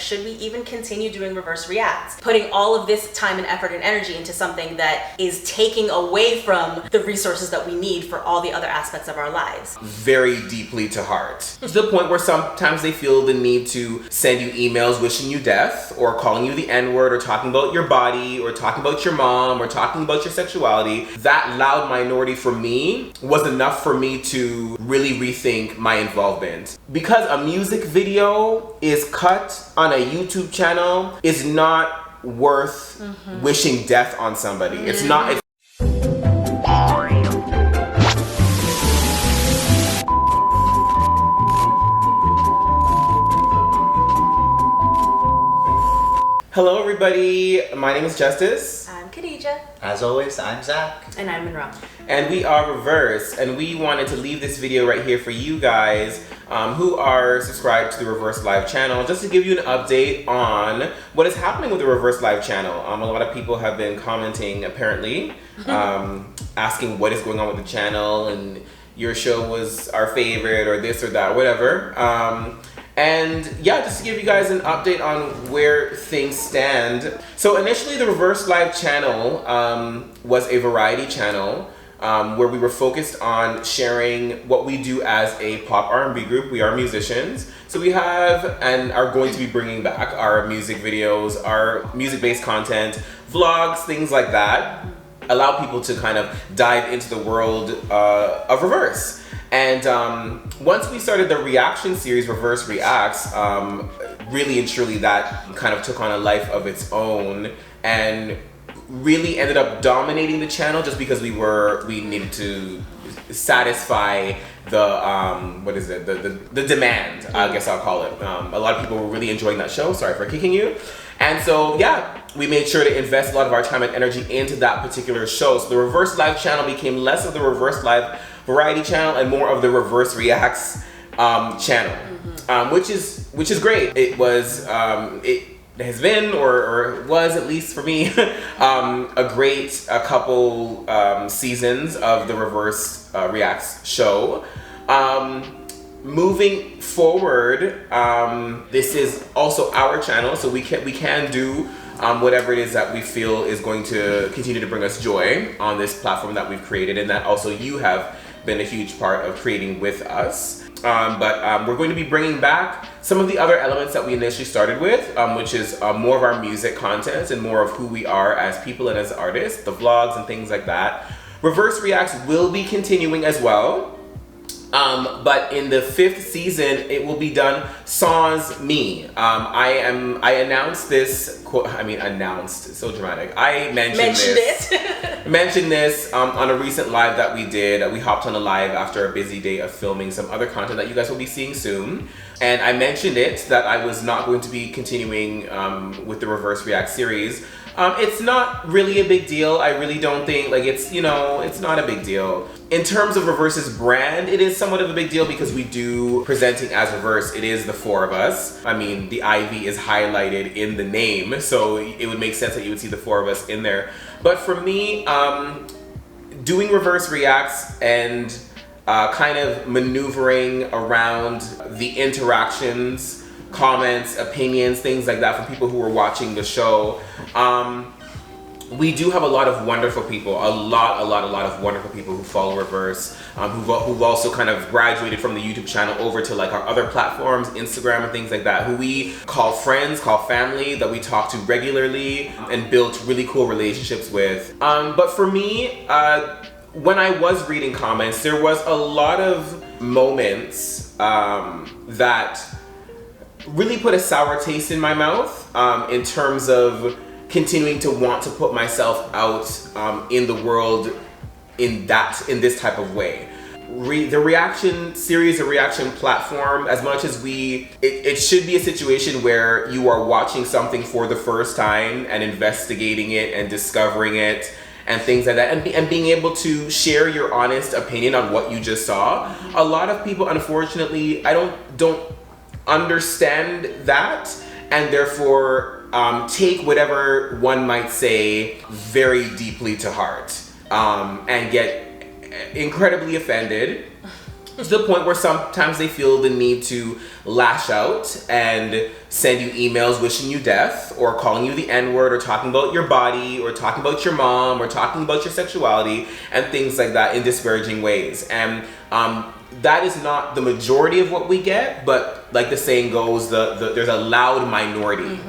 should we even continue doing reverse reacts? Putting all of this time and effort and energy into something that is taking away from the resources that we need for all the other aspects of our lives. Very deeply to heart. To the point where sometimes they feel the need to send you emails wishing you death, or calling you the N-word, or talking about your body, or talking about your mom, or talking about your sexuality. That loud minority for me was enough for me to really rethink my involvement. Because a music video is cut on a YouTube channel is not worth wishing death on somebody. It's not. Hello everybody, my name is Justice. I'm Khadija. As always, I'm Zach. And I'm Monroe. And we are rIVerse, and we wanted to leave this video right here for you guys who are subscribed to the rIVerse Live channel, just to give you an update on what is happening with the rIVerse Live channel. A lot of people have been commenting, apparently, asking what is going on with the channel, and your show was our favorite, or this or that, whatever. And yeah, just to give you guys an update on where things stand. So initially the rIVerse Live channel was a variety channel where we were focused on sharing what we do as a pop R&B group. We are musicians. So we have and are going to be bringing back our music videos, our music-based content, vlogs, things like that. Allow people to kind of dive into the world of rIVerse. And once we started the reaction series, rIVerse Reacts, really and truly that kind of took on a life of its own and really ended up dominating the channel, just because we needed to satisfy the the demand, I guess I'll call it. A lot of people were really enjoying that show. Sorry for kicking you. And so yeah, we made sure to invest a lot of our time and energy into that particular show. So the rIVerse Live channel became less of the rIVerse Live variety channel and more of the rIVerse Reacts channel, which is great. It was it has been, or was at least for me, a great couple seasons of the rIVerse Reacts show. Moving forward, this is also our channel, so we can do whatever it is that we feel is going to continue to bring us joy on this platform that we've created, and that also you have been a huge part of creating with us. But we're going to be bringing back some of the other elements that we initially started with, which is more of our music content and more of who we are as people and as artists, the vlogs and things like that. rIVerse Reacts will be continuing as well. But in the 5th season, it will be done sans me. I announced this, announced, so dramatic. I mentioned this on a recent live that we did. We hopped on a live after a busy day of filming some other content that you guys will be seeing soon. And I mentioned that I was not going to be continuing with the rIVerse React series. It's not really a big deal. I really don't think, it's not a big deal. In terms of rIVerse's brand, it is somewhat of a big deal because we do presenting as rIVerse. It is the 4 of us. The Ivy is highlighted in the name, so it would make sense that you would see the 4 of us in there. But for me, doing rIVerse Reacts and kind of maneuvering around the interactions, comments, opinions, things like that from people who are watching the show. We do have a lot of wonderful people, a lot of wonderful people who follow rIVerse, who've also kind of graduated from the YouTube channel over to our other platforms, Instagram and things like that, who we call friends, call family, that we talk to regularly and build really cool relationships with. But for me, when I was reading comments, there was a lot of moments that really put a sour taste in my mouth in terms of continuing to want to put myself out in the world in this type of way. The reaction series, the reaction platform, as much as it should be a situation where you are watching something for the first time and investigating it and discovering it and things like that, and being able to share your honest opinion on what you just saw. A lot of people, unfortunately, don't understand that, and therefore take whatever one might say very deeply to heart, and get incredibly offended to the point where sometimes they feel the need to lash out and send you emails wishing you death, or calling you the N-word, or talking about your body, or talking about your mom, or talking about your sexuality, and things like that in disparaging ways. And that is not the majority of what we get, but like the saying goes, there's a loud minority.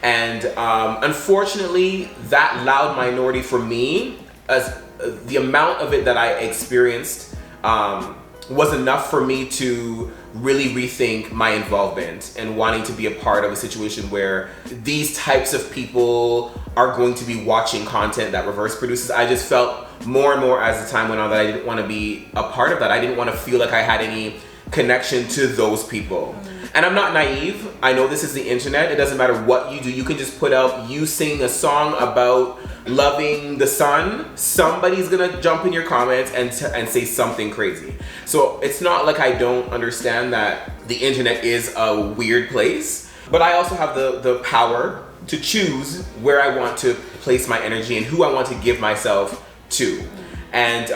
And unfortunately, that loud minority for me, as the amount of it that I experienced was enough for me to really rethink my involvement and wanting to be a part of a situation where these types of people are going to be watching content that rIVerse produces. I just felt more and more as the time went on that I didn't want to be a part of that. I didn't want to feel like I had any connection to those people. And I'm not naive. I know this is the internet. It doesn't matter what you do. You can just put out you sing a song about loving the sun. Somebody's gonna jump in your comments and say something crazy. So it's not like I don't understand that the internet is a weird place, but I also have the power to choose where I want to place my energy and who I want to give myself to. And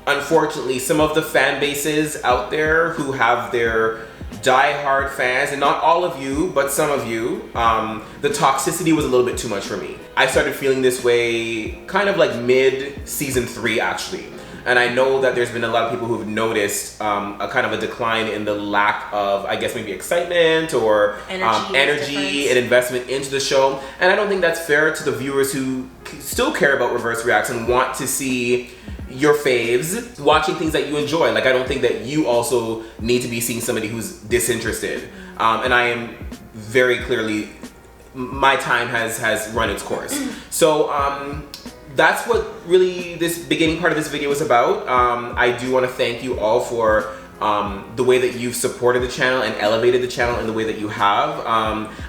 unfortunately, some of the fan bases out there who have their die-hard fans, and not all of you, but some of you, the toxicity was a little bit too much for me. I started feeling this way kind of like mid-season 3 actually. And I know that there's been a lot of people who've noticed a kind of a decline in the lack of, I guess, maybe excitement or energy and investment into the show. And I don't think that's fair to the viewers who still care about rIVerse Reacts and want to see your faves watching things that you enjoy. Like, I don't think that you also need to be seeing somebody who's disinterested. And I am very clearly, my time has run its course. So that's what really this beginning part of this video is about. I do want to thank you all for the way that you've supported the channel and elevated the channel in the way that you have.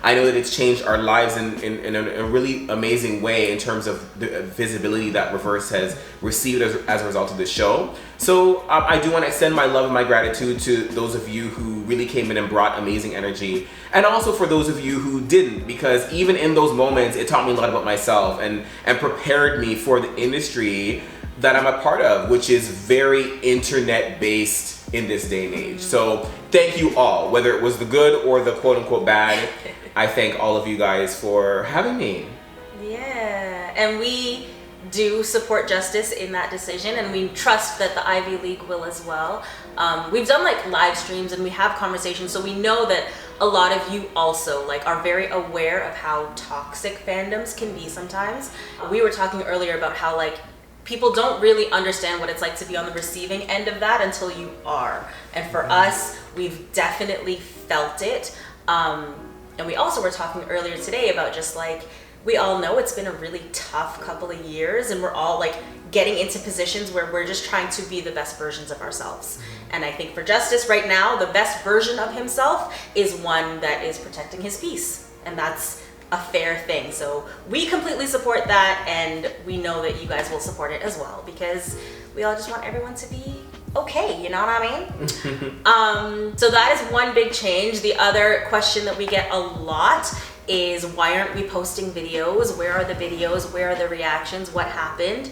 I know that it's changed our lives in a really amazing way in terms of the visibility that rIVerse has received as a result of this show. So I do want to extend my love and my gratitude to those of you who really came in and brought amazing energy, and also for those of you who didn't, because even in those moments it taught me a lot about myself and prepared me for the industry that I'm a part of, which is very internet based in this day and age. So thank you all, whether it was the good or the quote unquote bad. I thank all of you guys for having me. Yeah, and we do support justice in that decision, and we trust that the Ivy League will as well. We've done like live streams and we have conversations, so we know that a lot of you also like are very aware of how toxic fandoms can be sometimes. We were talking earlier about how like people don't really understand what it's like to be on the receiving end of that until you are. And for us, we've definitely felt it. And we also were talking earlier today about just like, we all know it's been a really tough couple of years, and we're all like getting into positions where we're just trying to be the best versions of ourselves. And I think for Justice right now, the best version of himself is one that is protecting his peace. And that's a fair thing. So we completely support that, and we know that you guys will support it as well, because we all just want everyone to be okay, you know what I mean? So that is one big change. The other question that we get a lot is, why aren't we posting videos? Where are the videos? Where are the reactions? What happened?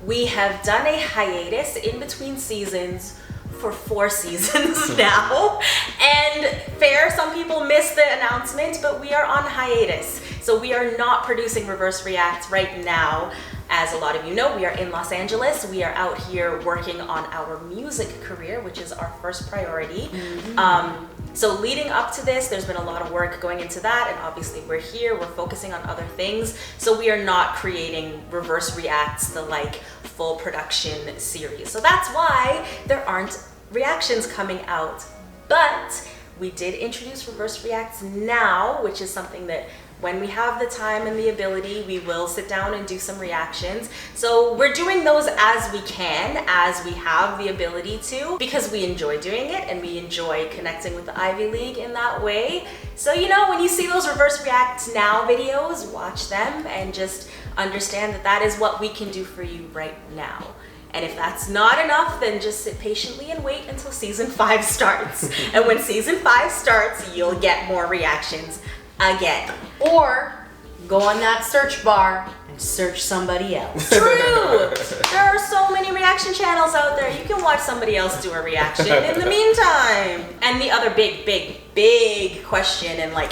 We have done a hiatus in between seasons for 4 seasons now. And fair, some people missed the announcement, but we are on hiatus. So we are not producing rIVerse Reacts right now. As a lot of you know, we are in Los Angeles. We are out here working on our music career, which is our first priority. So leading up to this, there's been a lot of work going into that, and obviously we're here, we're focusing on other things. So we are not creating rIVerse Reacts, the like full production series. So that's why there aren't reactions coming out. But we did introduce rIVerse Reacts now, which is something that when we have the time and the ability, we will sit down and do some reactions. So we're doing those as we can, as we have the ability to, because we enjoy doing it and we enjoy connecting with the Ivy League in that way. So, you know, when you see those rIVerse Reacts now videos, watch them and just understand that that is what we can do for you right now. And if that's not enough, then just sit patiently and wait until season 5 starts. And when season 5 starts, you'll get more reactions again. Or go on that search bar and search somebody else. True! There are so many reaction channels out there. You can watch somebody else do a reaction in the meantime. And the other big question and like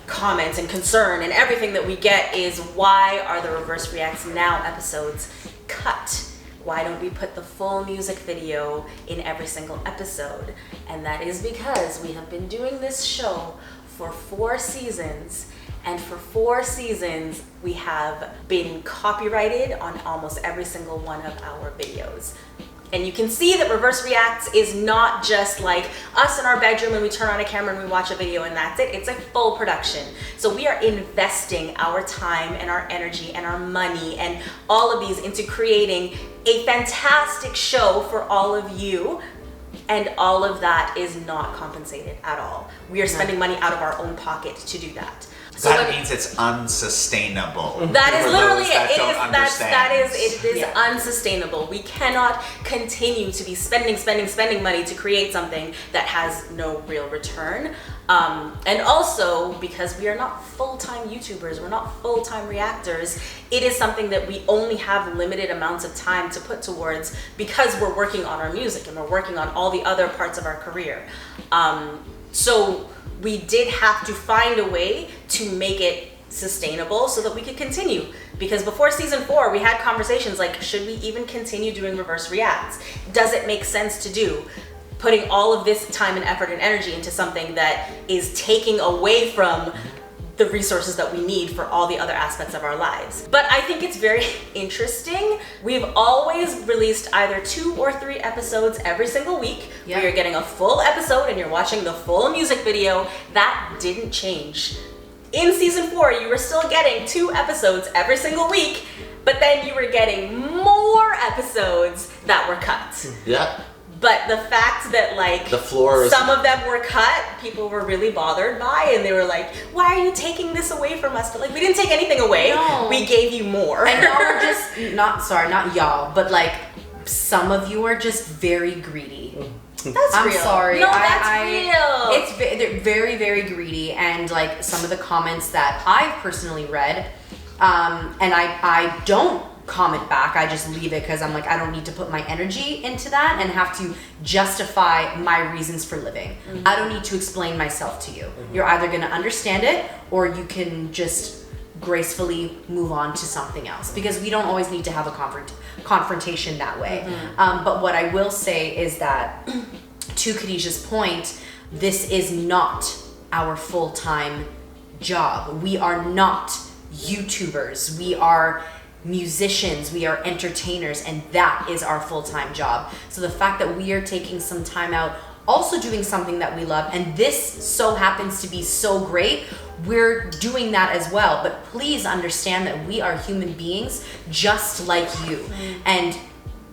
comments and concern and everything that we get is, why are the Reverse Reacts Now episodes cut? Why don't we put the full music video in every single episode? And that is because we have been doing this show for 4 seasons, and for 4 seasons we have been copyrighted on almost every single one of our videos. And you can see that Reverse Reacts is not just like us in our bedroom and we turn on a camera and we watch a video and that's it. It's a full production. So we are investing our time and our energy and our money and all of these into creating a fantastic show for all of you. And all of that is not compensated at all. We are spending money out of our own pocket to do that. So that means it's unsustainable. That is literally it. It is unsustainable. We cannot continue to be spending money to create something that has no real return. And also, because we are not full-time YouTubers, we're not full-time reactors, it is something that we only have limited amounts of time to put towards, because we're working on our music and we're working on all the other parts of our career. So we did have to find a way to make it sustainable so that we could continue. Because before season 4, we had conversations like, should we even continue doing Reverse Reacts? Does it make sense to do? Putting all of this time and effort and energy into something that is taking away from the resources that we need for all the other aspects of our lives. But I think it's very interesting. We've always released either 2 or 3 episodes every single week. Yep. Where you're getting a full episode and you're watching the full music video. That didn't change. In season 4, you were still getting 2 episodes every single week, but then you were getting more episodes that were cut. Yeah. But the fact that like the floor is some of them were cut, people were really bothered by, and they were like, why are you taking this away from us? But like, we didn't take anything away. No. We gave you more. And y'all are just, not y'all, but like some of you are just very greedy. That's I'm real. sorry. No, that's real. They're very, very greedy, and like some of the comments that I've personally read, and I don't comment back. I just leave it because I'm like, I don't need to put my energy into that and have to justify my reasons for living. I don't need to explain myself to you. You're either going to understand it or you can just gracefully move on to something else, because we don't always need to have a confrontation that way. But what I will say is that to Khadijah's point, this is not our full-time job. We are not YouTubers. We are musicians, we are entertainers, and that is our full-time job. So the fact that we are taking some time out, also doing something that we love, and this so happens to be so great, we're doing that as well. But please understand that we are human beings just like you. And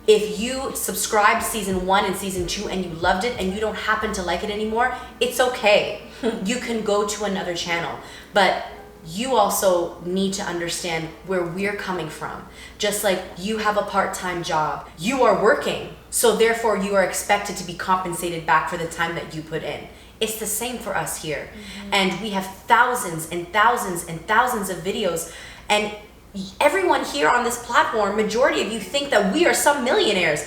if you subscribed season 1 and season 2 and you loved it and you don't happen to like it anymore, it's okay. You can go to another channel. But you also need to understand where we're coming from. Just like you have a part-time job, you are working, so therefore you are expected to be compensated back for the time that you put in. It's the same for us here. And we have thousands and thousands and thousands of videos, and everyone here on this platform, majority of you think that we are some millionaires.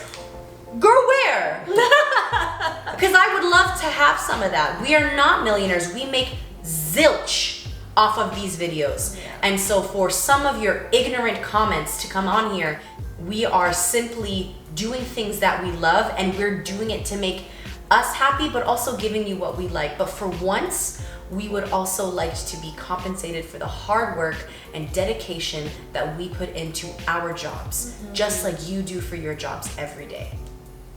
Girl, where? Because I would love to have some of that. We are not millionaires. We make zilch off of these videos. And so for some of your ignorant comments to come on here, we are simply doing things that we love, and we're doing it to make us happy, but also giving you what we like. But for once, we would also like to be compensated for the hard work and dedication that we put into our jobs, just like you do for your jobs every day.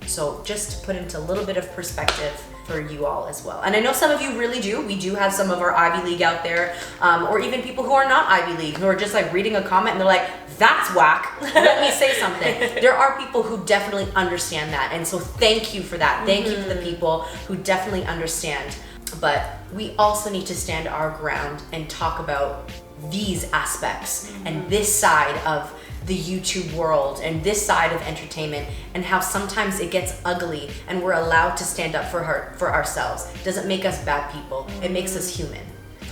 So just to put into a little bit of perspective for you all as well. And I know some of you really do. We do have some of our Ivy League out there, or even people who are not Ivy League, who are just like reading a comment and they're like, that's whack, let me say something. There are people who definitely understand that. And so thank you for that. Thank you for the people who definitely understand. But we also need to stand our ground and talk about these aspects and this side of the YouTube world and this side of entertainment, and how sometimes it gets ugly and we're allowed to stand up for ourselves. It doesn't make us bad people. It makes us human.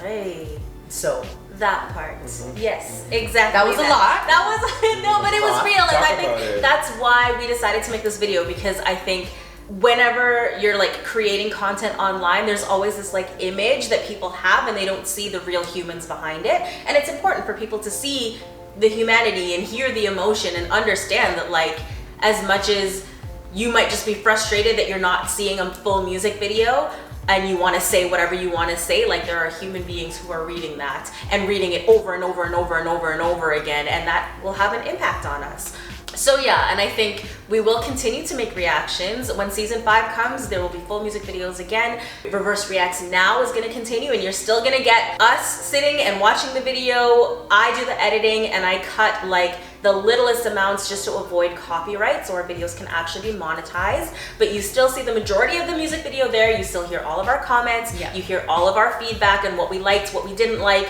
Right. So That part. Yes, exactly. That was a lot. That was no, but it was real, and I Talk about think it. that's why we decided to make this video, because I think whenever you're like creating content online, there's always this like image that people have, and they don't see the real humans behind it. And it's important for people to see the humanity and hear the emotion and understand that, like, as much as you might just be frustrated that you're not seeing a full music video, and you want to say whatever you want to say, like, there are human beings who are reading that and reading it over and over and over and over and over again, and that will have an impact on us. So yeah, and I think we will continue to make reactions. When season 5 comes, there will be full music videos again. rIVerse Reacts Now is gonna continue, and you're still gonna get us sitting and watching the video. I do the editing, and I cut like the littlest amounts just to avoid copyright, so our videos can actually be monetized. But you still see the majority of the music video there. You still hear all of our comments. Yeah. You hear all of our feedback and what we liked, what we didn't like.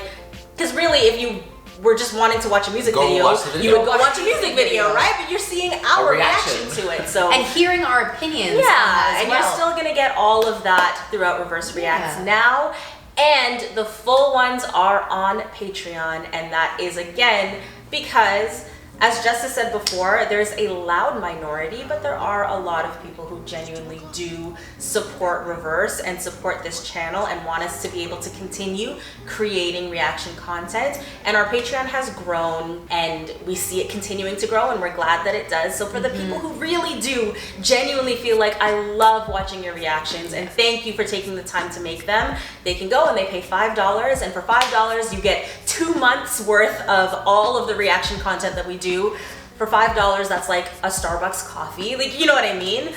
Because really, if you were just wanting to watch a music Go video, watch the video. you would go watch a music video, right? But you're seeing our reaction. reaction to it. So And hearing our opinions. on yeah, that as and well. you're still gonna get all of that throughout rIVerse Reacts Yeah. Now. And the full ones are on Patreon, and that is again because, as Justice said before, there's a loud minority, but there are a lot of people who genuinely do support rIVerse and support this channel and want us to be able to continue creating reaction content. And our Patreon has grown, and we see it continuing to grow, and we're glad that it does. So for the people who really do genuinely feel like, I love watching your reactions and thank you for taking the time to make them, they can go and they pay $5, and for $5 you get 2 months worth of all of the reaction content that we do. For $5, that's like a Starbucks coffee, like, you know what I mean?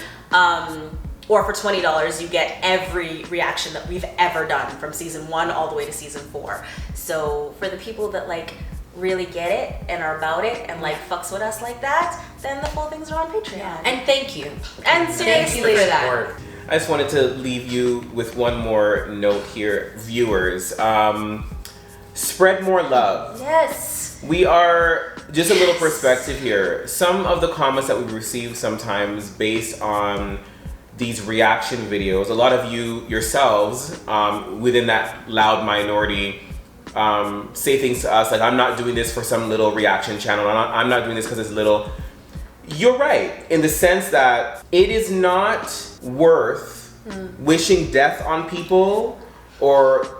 Or for $20, you get every reaction that we've ever done from season 1 all the way to season 4. So for the people that like really get it and are about it and like fucks with us like that, then the full things are on Patreon. And thank you. And Thank seriously, you for that. Or- I just wanted to leave you with one more note here, viewers. Spread more love. yes. We are, just a little perspective here. Some of the comments that we receive sometimes based on these reaction videos, a lot of you yourselves within that loud minority say things to us like, I'm not doing this for some little reaction channel. I'm not doing this because it's little. You're right, in the sense that it is not worth wishing death on people or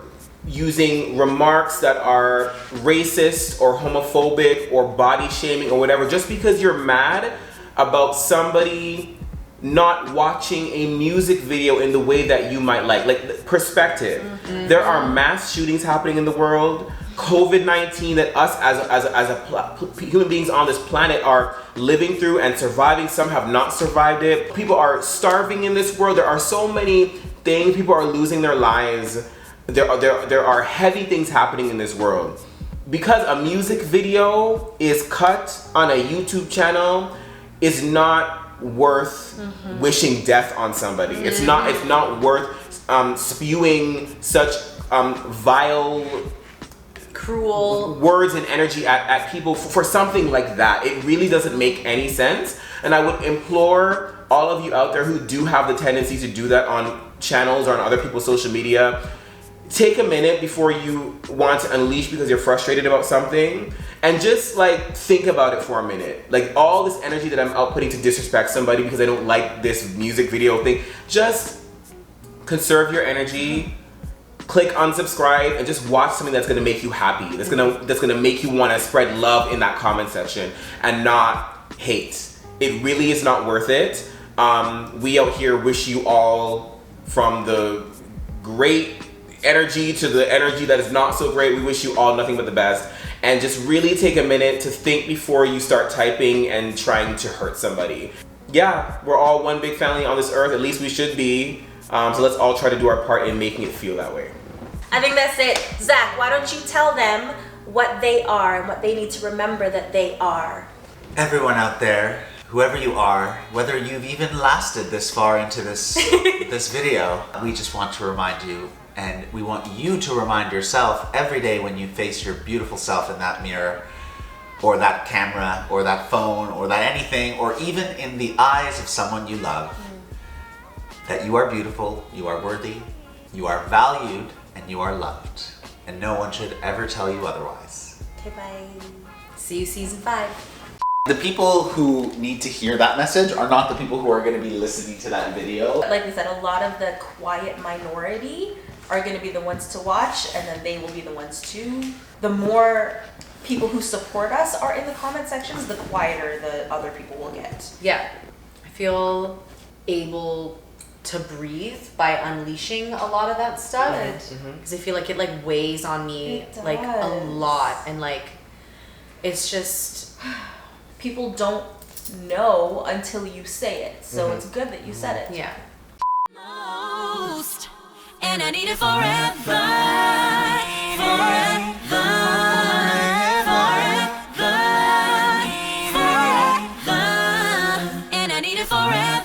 using remarks that are racist or homophobic or body shaming or whatever, just because you're mad about somebody not watching a music video in the way that you might like perspective. There are mass shootings happening in the world. COVID-19 that us as human beings on this planet are living through and surviving. Some have not survived it. People are starving in this world. There are so many things. People are losing their lives. There are heavy things happening in this world. Because a music video is cut on a YouTube channel is not worth wishing death on somebody. It's not worth spewing such vile, Cruel. words and energy at people for something like that. It really doesn't make any sense. And I would implore all of you out there who do have the tendency to do that on channels or on other people's social media, take a minute before you want to unleash because you're frustrated about something, and just like think about it for a minute. Like, all this energy that I'm outputting to disrespect somebody because I don't like this music video thing, just conserve your energy, click unsubscribe, and just watch something that's gonna make you happy. That's gonna make you wanna spread love in that comment section and not hate. It really is not worth it. We out here wish you all, from the great energy to the energy that is not so great, we wish you all nothing but the best. And just really take a minute to think before you start typing and trying to hurt somebody. Yeah, we're all one big family on this earth, at least we should be. So let's all try to do our part in making it feel that way. I think that's it. Zach, why don't you tell them what they are and what they need to remember that they are? Everyone out there, whoever you are, whether you've even lasted this far into this this video, we just want to remind you, and we want you to remind yourself every day when you face your beautiful self in that mirror, or that camera, or that phone, or that anything, or even in the eyes of someone you love, that you are beautiful, you are worthy, you are valued, and you are loved. and no one should ever tell you otherwise. Okay, bye. See you season 5. The people who need to hear that message are not the people who are going to be listening to that video. Like we said, a lot of the quiet minority are going to be the ones to watch, and then they will be the ones to. The more people who support us are in the comment sections, the quieter the other people will get. Yeah. I feel able to breathe by unleashing a lot of that stuff. Because I feel like it like weighs on me It like a does. lot. And like, it's just... People don't know until you say it, so it's good that you said it. Yeah. Most, and I need it forever, forever, forever, forever, and I need it forever.